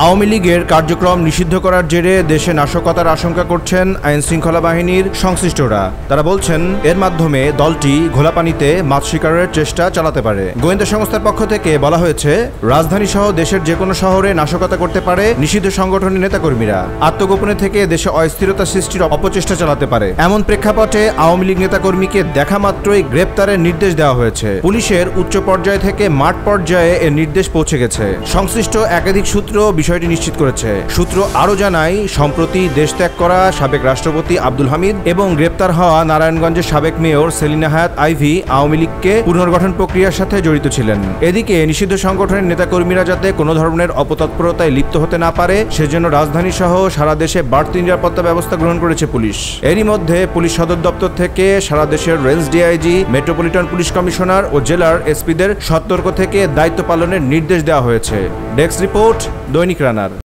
আওয়ামী লীগের কার্যক্রম নিষিদ্ধ করার জেরে দেশে নাশকতার আশঙ্কা করছেন আইনশৃঙ্খলা বাহিনীর সংশ্লিষ্টরা। তারা বলছেন, এর মাধ্যমে দলটি ঘোলাপানিতে মাছ শিকারের চেষ্টা চালাতে পারে। গোয়েন্দা সংস্থার পক্ষ থেকে বলা হয়েছে, রাজধানী সহ দেশের যে কোনো শহরে নাশকতা করতে পারে নিষিদ্ধ সংগঠনের নেতাকর্মীরা। আত্মগোপনে থেকে দেশে অস্থিরতা সৃষ্টির অপচেষ্টা চালাতে পারে। এমন প্রেক্ষাপটে আওয়ামী লীগ নেতাকর্মীকে দেখা মাত্রই গ্রেপ্তারের নির্দেশ দেওয়া হয়েছে। পুলিশের উচ্চ পর্যায় থেকে মাঠ পর্যায়ে এর নির্দেশ পৌঁছে গেছে। সংশ্লিষ্ট একাধিক সূত্র বিষয়টি নিশ্চিত করেছে। সূত্র আরও জানায়, সম্প্রতি দেশ ত্যাগ করা সাবেক রাষ্ট্রপতি আব্দুল হামিদ এবং গ্রেপ্তার হওয়া নারায়ণগঞ্জের সাবেক মেয়র সেলিনা হায়াত আইভী আওয়ামী লীগকে পুনর্গঠন প্রক্রিয়ার সাথে জড়িত ছিলেন। এদিকে নিষিদ্ধ সংগঠনের নেতাকর্মীরা যাতে কোনো ধরনের অপতৎপরতায় লিপ্ত হতে না পারে সেজন্য রাজধানী সহ সারা দেশে বাড়তি নিরাপত্তা ব্যবস্থা গ্রহণ করেছে পুলিশ। এরই মধ্যে পুলিশ সদর দপ্তর থেকে সারা দেশের range DIG, metropolitan police commissioner ও জেলার এসপিদের সতর্ক থেকে দায়িত্ব পালনের নির্দেশ দেওয়া হয়েছে। ডেস্ক রিপোর্ট, দৈনিক রানার।